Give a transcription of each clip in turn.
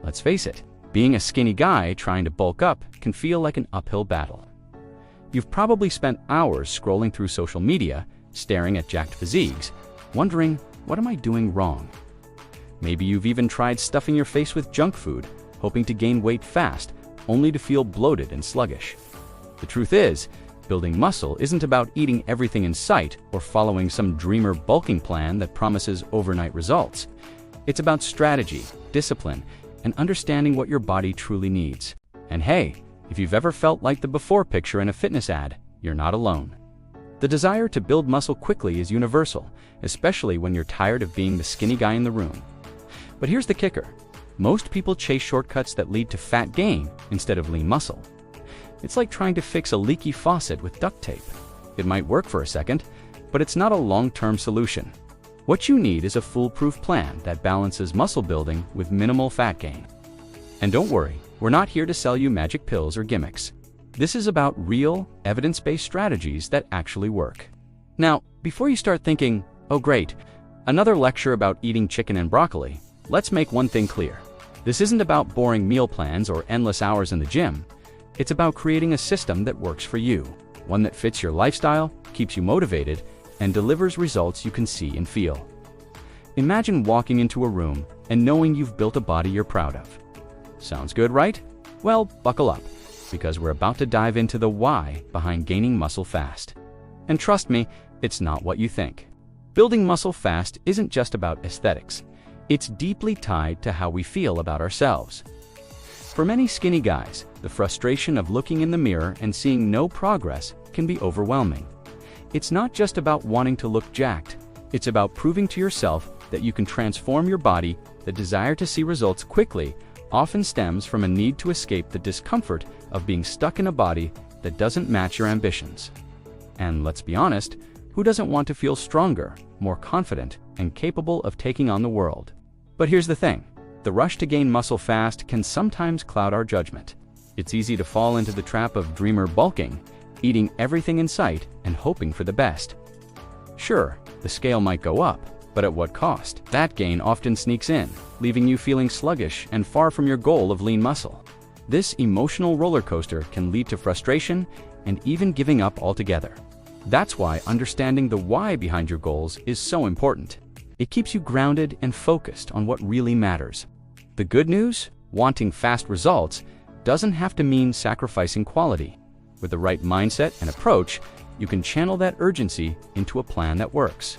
Let's face it, being a skinny guy trying to bulk up can feel like an uphill battle. You've probably spent hours scrolling through social media, staring at jacked physiques, wondering, what am I doing wrong? Maybe you've even tried stuffing your face with junk food, hoping to gain weight fast, only to feel bloated and sluggish. The truth is, building muscle isn't about eating everything in sight or following some dreamer bulking plan that promises overnight results. It's about strategy, discipline, and understanding what your body truly needs. And hey, if you've ever felt like the before picture in a fitness ad, you're not alone. The desire to build muscle quickly is universal, especially when you're tired of being the skinny guy in the room. But here's the kicker. Most people chase shortcuts that lead to fat gain instead of lean muscle. It's like trying to fix a leaky faucet with duct tape. It might work for a second, but it's not a long-term solution. What you need is a foolproof plan that balances muscle building with minimal fat gain. And don't worry, we're not here to sell you magic pills or gimmicks. This is about real, evidence-based strategies that actually work. Now, before you start thinking, oh great, another lecture about eating chicken and broccoli, let's make one thing clear. This isn't about boring meal plans or endless hours in the gym. It's about creating a system that works for you, one that fits your lifestyle, keeps you motivated, and delivers results you can see and feel. Imagine walking into a room and knowing you've built a body you're proud of. Sounds good, right? Well, buckle up, because we're about to dive into the why behind gaining muscle fast. And trust me, it's not what you think. Building muscle fast isn't just about aesthetics. It's deeply tied to how we feel about ourselves. For many skinny guys, the frustration of looking in the mirror and seeing no progress can be overwhelming. It's not just about wanting to look jacked. It's about proving to yourself that you can transform your body. The desire to see results quickly often stems from a need to escape the discomfort of being stuck in a body that doesn't match your ambitions. And let's be honest, who doesn't want to feel stronger, more confident, and capable of taking on the world? But here's the thing. The rush to gain muscle fast can sometimes cloud our judgment. It's easy to fall into the trap of dreamer bulking, eating everything in sight and hoping for the best. Sure, the scale might go up, but at what cost? That gain often sneaks in, leaving you feeling sluggish and far from your goal of lean muscle. This emotional roller coaster can lead to frustration and even giving up altogether. That's why understanding the why behind your goals is so important. It keeps you grounded and focused on what really matters. The good news? Wanting fast results doesn't have to mean sacrificing quality. With the right mindset and approach, you can channel that urgency into a plan that works.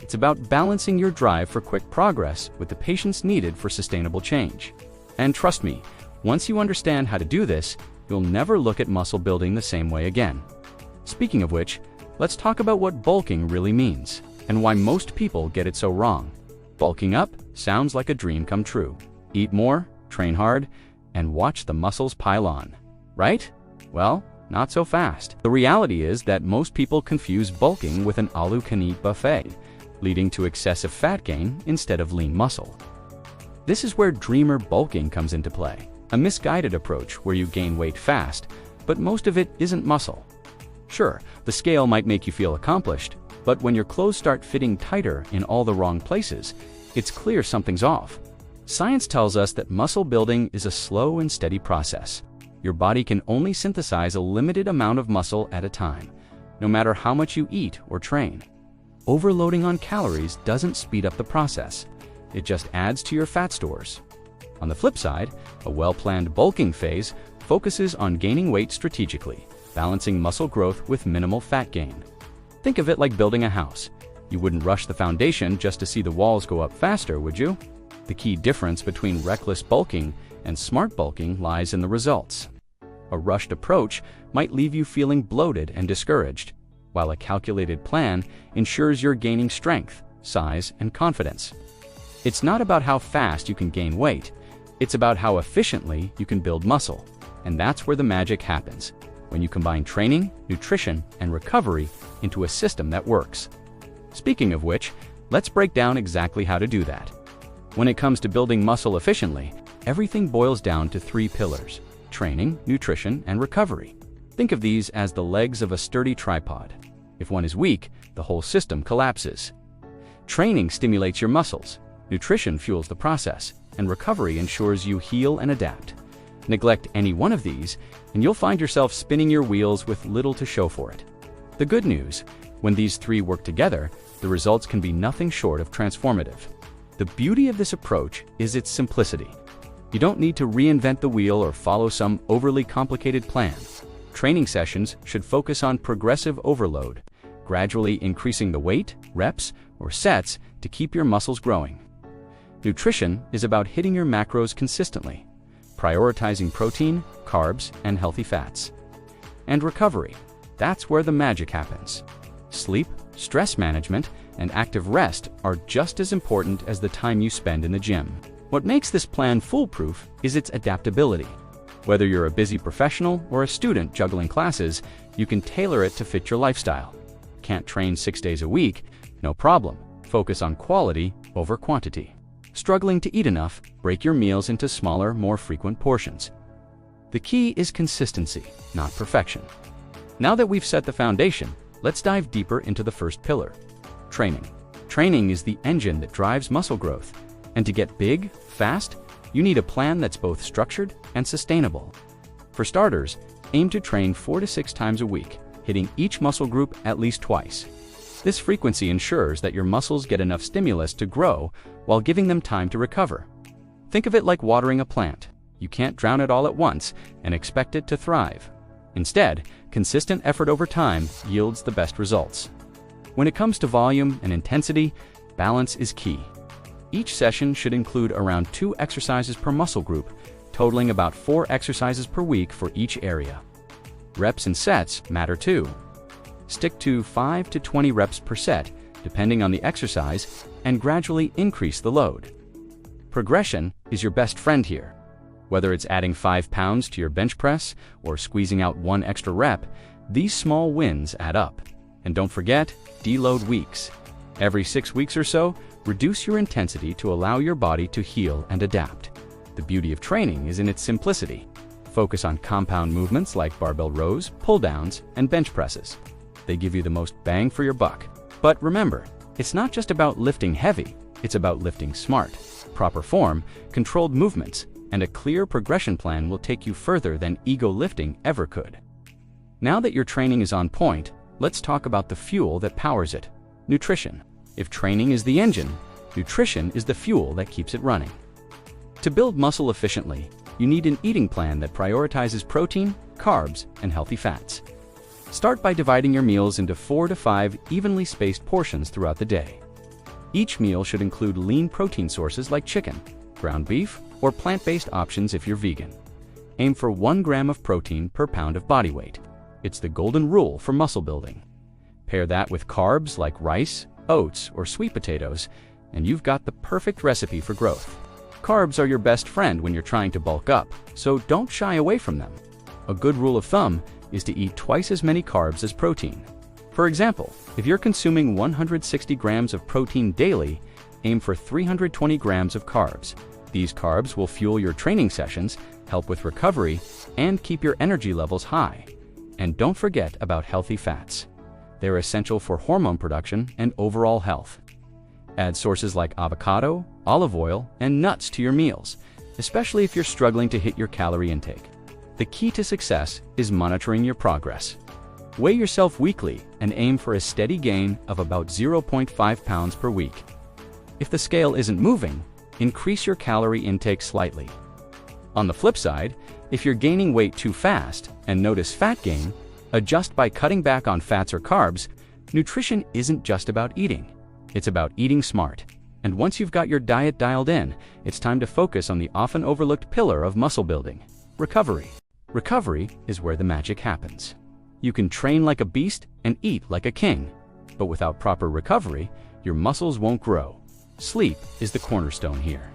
It's about balancing your drive for quick progress with the patience needed for sustainable change. And trust me, once you understand how to do this, you'll never look at muscle building the same way again. Speaking of which, let's talk about what bulking really means and why most people get it so wrong. Bulking up sounds like a dream come true. Eat more, train hard, and watch the muscles pile on. Right? Well, not so fast. The reality is that most people confuse bulking with an all-you-can-eat buffet, leading to excessive fat gain instead of lean muscle. This is where dreamer bulking comes into play, a misguided approach where you gain weight fast, but most of it isn't muscle. Sure, the scale might make you feel accomplished, but when your clothes start fitting tighter in all the wrong places, it's clear something's off. Science tells us that muscle building is a slow and steady process. Your body can only synthesize a limited amount of muscle at a time, no matter how much you eat or train. Overloading on calories doesn't speed up the process. It just adds to your fat stores. On the flip side, a well-planned bulking phase focuses on gaining weight strategically, balancing muscle growth with minimal fat gain. Think of it like building a house. You wouldn't rush the foundation just to see the walls go up faster, would you? The key difference between reckless bulking and smart bulking lies in the results. A rushed approach might leave you feeling bloated and discouraged, while a calculated plan ensures you're gaining strength, size, and confidence. It's not about how fast you can gain weight, it's about how efficiently you can build muscle. And that's where the magic happens, when you combine training, nutrition, and recovery into a system that works. Speaking of which, let's break down exactly how to do that. When it comes to building muscle efficiently, everything boils down to 3 pillars: training, nutrition, and recovery. Think of these as the legs of a sturdy tripod. If one is weak, the whole system collapses. Training stimulates your muscles, nutrition fuels the process, and recovery ensures you heal and adapt. Neglect any one of these, and you'll find yourself spinning your wheels with little to show for it. The good news, when these three work together, the results can be nothing short of transformative. The beauty of this approach is its simplicity. You don't need to reinvent the wheel or follow some overly complicated plan. Training sessions should focus on progressive overload, gradually increasing the weight, reps, or sets to keep your muscles growing. Nutrition is about hitting your macros consistently, prioritizing protein, carbs, and healthy fats. And recovery, that's where the magic happens. Sleep, stress management, and active rest are just as important as the time you spend in the gym. What makes this plan foolproof is its adaptability. Whether you're a busy professional or a student juggling classes, you can tailor it to fit your lifestyle. Can't train 6 days a week? No problem. Focus on quality over quantity. Struggling to eat enough? Break your meals into smaller, more frequent portions. The key is consistency, not perfection. Now that we've set the foundation, let's dive deeper into the first pillar: training. Training is the engine that drives muscle growth. And to get big, fast, you need a plan that's both structured and sustainable. For starters, aim to train 4 to 6 times a week, hitting each muscle group at least twice. This frequency ensures that your muscles get enough stimulus to grow while giving them time to recover. Think of it like watering a plant. You can't drown it all at once and expect it to thrive. Instead, consistent effort over time yields the best results. When it comes to volume and intensity, balance is key. Each session should include around 2 exercises per muscle group, totaling about 4 exercises per week for each area. Reps and sets matter too. Stick to 5 to 20 reps per set, depending on the exercise, and gradually increase the load. Progression is your best friend here. Whether it's adding 5 pounds to your bench press or squeezing out 1 extra rep, these small wins add up. And don't forget, deload weeks. Every 6 weeks or so, reduce your intensity to allow your body to heal and adapt. The beauty of training is in its simplicity. Focus on compound movements like barbell rows, pull-downs, and bench presses. They give you the most bang for your buck. But remember, it's not just about lifting heavy, it's about lifting smart. Proper form, controlled movements, and a clear progression plan will take you further than ego lifting ever could. Now that your training is on point, let's talk about the fuel that powers it: nutrition. If training is the engine, nutrition is the fuel that keeps it running. To build muscle efficiently, you need an eating plan that prioritizes protein, carbs, and healthy fats. Start by dividing your meals into 4 to 5 evenly spaced portions throughout the day. Each meal should include lean protein sources like chicken, ground beef, or plant-based options if you're vegan. Aim for 1 gram of protein per pound of body weight. It's the golden rule for muscle building. Pair that with carbs like rice, oats, or sweet potatoes, and you've got the perfect recipe for growth. Carbs are your best friend when you're trying to bulk up, so don't shy away from them. A good rule of thumb is to eat twice as many carbs as protein. For example, if you're consuming 160 grams of protein daily, aim for 320 grams of carbs. These carbs will fuel your training sessions, help with recovery, and keep your energy levels high. And don't forget about healthy fats. They're essential for hormone production and overall health. Add sources like avocado, olive oil, and nuts to your meals, especially if you're struggling to hit your calorie intake. The key to success is monitoring your progress. Weigh yourself weekly and aim for a steady gain of about 0.5 pounds per week. If the scale isn't moving, increase your calorie intake slightly. On the flip side, if you're gaining weight too fast and notice fat gain, adjust by cutting back on fats or carbs. Nutrition isn't just about eating. It's about eating smart. And once you've got your diet dialed in, it's time to focus on the often overlooked pillar of muscle building: recovery. Recovery is where the magic happens. You can train like a beast and eat like a king, but without proper recovery, your muscles won't grow. Sleep is the cornerstone here.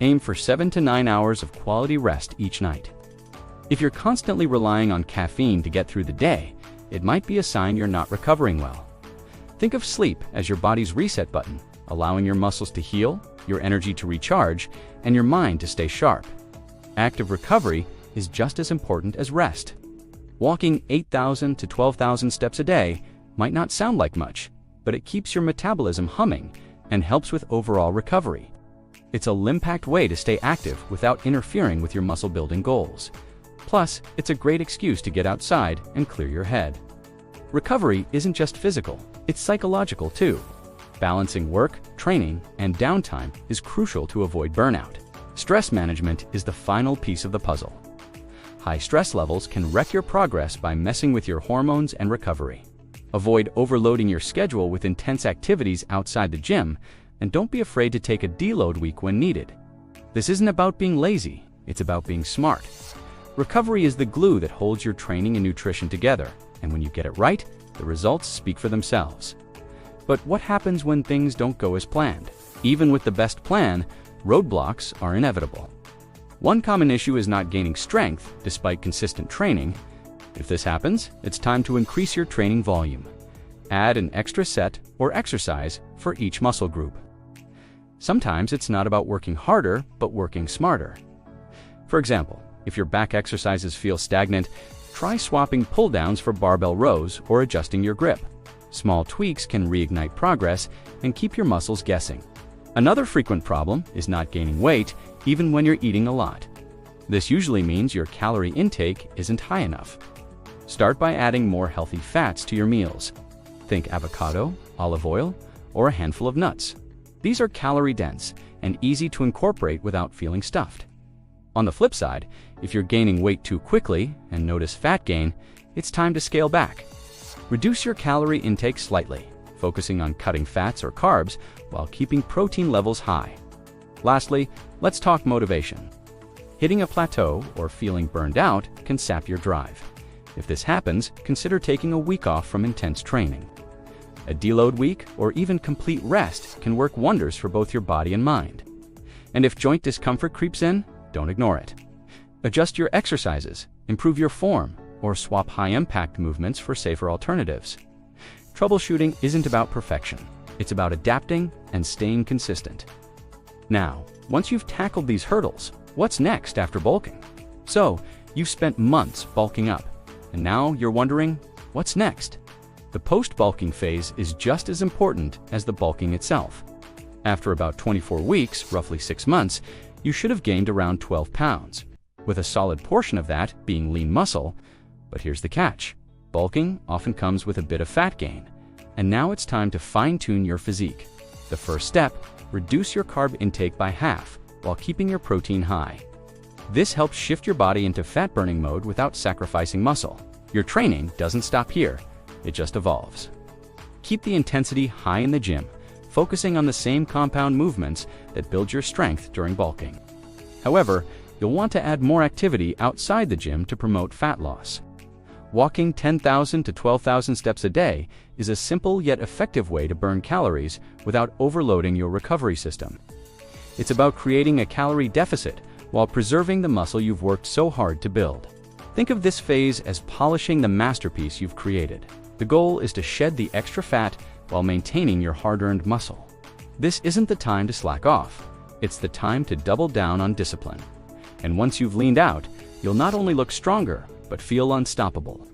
Aim for 7 to 9 hours of quality rest each night. If you're constantly relying on caffeine to get through the day, it might be a sign you're not recovering well. Think of sleep as your body's reset button, allowing your muscles to heal, your energy to recharge, and your mind to stay sharp. Active recovery is just as important as rest. Walking 8,000 to 12,000 steps a day might not sound like much, but it keeps your metabolism humming and helps with overall recovery. It's a limp-packed way to stay active without interfering with your muscle-building goals. Plus, it's a great excuse to get outside and clear your head. Recovery isn't just physical, it's psychological too. Balancing work, training, and downtime is crucial to avoid burnout. Stress management is the final piece of the puzzle. High stress levels can wreck your progress by messing with your hormones and recovery. Avoid overloading your schedule with intense activities outside the gym, and don't be afraid to take a deload week when needed. This isn't about being lazy, it's about being smart. Recovery is the glue that holds your training and nutrition together, and when you get it right, the results speak for themselves. But what happens when things don't go as planned? Even with the best plan, roadblocks are inevitable. One common issue is not gaining strength despite consistent training. If this happens, it's time to increase your training volume. Add an extra set or exercise for each muscle group. Sometimes it's not about working harder, but working smarter. For example, if your back exercises feel stagnant, try swapping pull-downs for barbell rows or adjusting your grip. Small tweaks can reignite progress and keep your muscles guessing. Another frequent problem is not gaining weight even when you're eating a lot. This usually means your calorie intake isn't high enough. Start by adding more healthy fats to your meals. Think avocado, olive oil, or a handful of nuts. These are calorie-dense and easy to incorporate without feeling stuffed. On the flip side, if you're gaining weight too quickly and notice fat gain, it's time to scale back. Reduce your calorie intake slightly, focusing on cutting fats or carbs while keeping protein levels high. Lastly, let's talk motivation. Hitting a plateau or feeling burned out can sap your drive. If this happens, consider taking a week off from intense training. A deload week or even complete rest can work wonders for both your body and mind. And if joint discomfort creeps in, don't ignore it. Adjust your exercises, improve your form, or swap high-impact movements for safer alternatives. Troubleshooting isn't about perfection. It's about adapting and staying consistent. Now, once you've tackled these hurdles, what's next after bulking? So, you've spent months bulking up, and now you're wondering, what's next? The post-bulking phase is just as important as the bulking itself. After about 24 weeks, roughly 6 months, you should have gained around 12 pounds, with a solid portion of that being lean muscle. But here's the catch. Bulking often comes with a bit of fat gain, and now it's time to fine-tune your physique. The first step, reduce your carb intake by half while keeping your protein high. This helps shift your body into fat-burning mode without sacrificing muscle. Your training doesn't stop here, it just evolves. Keep the intensity high in the gym, focusing on the same compound movements that build your strength during bulking. However, you'll want to add more activity outside the gym to promote fat loss. Walking 10,000 to 12,000 steps a day is a simple yet effective way to burn calories without overloading your recovery system. It's about creating a calorie deficit while preserving the muscle you've worked so hard to build. Think of this phase as polishing the masterpiece you've created. The goal is to shed the extra fat while maintaining your hard-earned muscle. This isn't the time to slack off. It's the time to double down on discipline. And once you've leaned out, you'll not only look stronger, but feel unstoppable.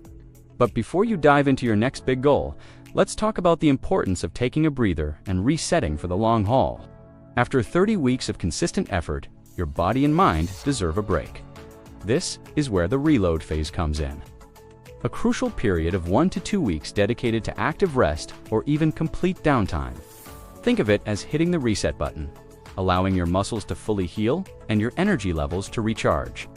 But before you dive into your next big goal, let's talk about the importance of taking a breather and resetting for the long haul. After 30 weeks of consistent effort, your body and mind deserve a break. This is where the reload phase comes in. A crucial period of 1 to 2 weeks dedicated to active rest or even complete downtime. Think of it as hitting the reset button, allowing your muscles to fully heal and your energy levels to recharge.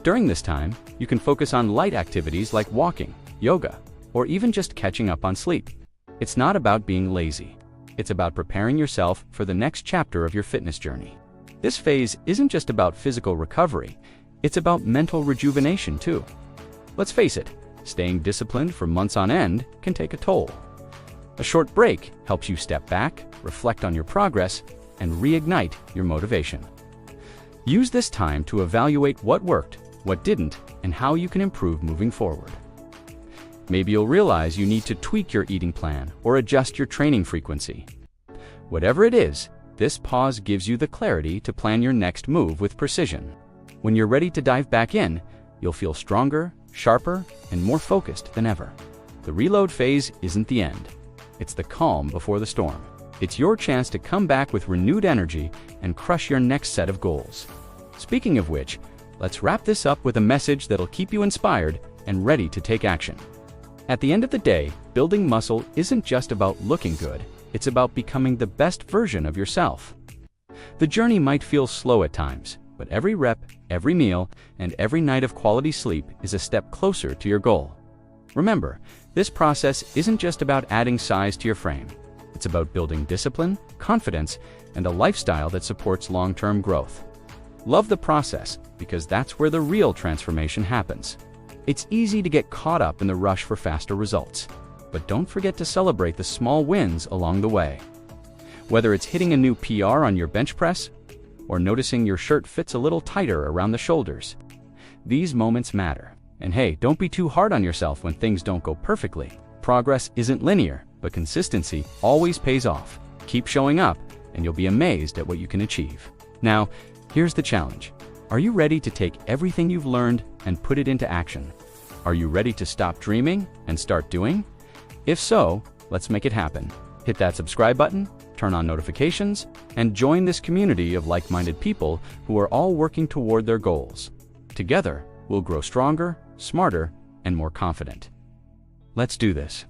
During this time, you can focus on light activities like walking, yoga, or even just catching up on sleep. It's not about being lazy. It's about preparing yourself for the next chapter of your fitness journey. This phase isn't just about physical recovery, it's about mental rejuvenation too. Let's face it, staying disciplined for months on end can take a toll. A short break helps you step back, reflect on your progress, and reignite your motivation. Use this time to evaluate what worked, what didn't, and how you can improve moving forward. Maybe you'll realize you need to tweak your eating plan or adjust your training frequency. Whatever it is, this pause gives you the clarity to plan your next move with precision. When you're ready to dive back in, you'll feel stronger, sharper, and more focused than ever. The reload phase isn't the end. It's the calm before the storm. It's your chance to come back with renewed energy and crush your next set of goals. Speaking of which, let's wrap this up with a message that'll keep you inspired and ready to take action. At the end of the day, building muscle isn't just about looking good, it's about becoming the best version of yourself. The journey might feel slow at times, but every rep, every meal, and every night of quality sleep is a step closer to your goal. Remember, this process isn't just about adding size to your frame. It's about building discipline, confidence, and a lifestyle that supports long-term growth. Love the process, because that's where the real transformation happens. It's easy to get caught up in the rush for faster results, but don't forget to celebrate the small wins along the way. Whether it's hitting a new PR on your bench press, or noticing your shirt fits a little tighter around the shoulders, these moments matter. And hey, don't be too hard on yourself when things don't go perfectly. Progress isn't linear, but consistency always pays off. Keep showing up, and you'll be amazed at what you can achieve. Now, here's the challenge. Are you ready to take everything you've learned and put it into action? Are you ready to stop dreaming and start doing? If so, let's make it happen. Hit that subscribe button, turn on notifications, and join this community of like-minded people who are all working toward their goals. Together, we'll grow stronger, smarter, and more confident. Let's do this.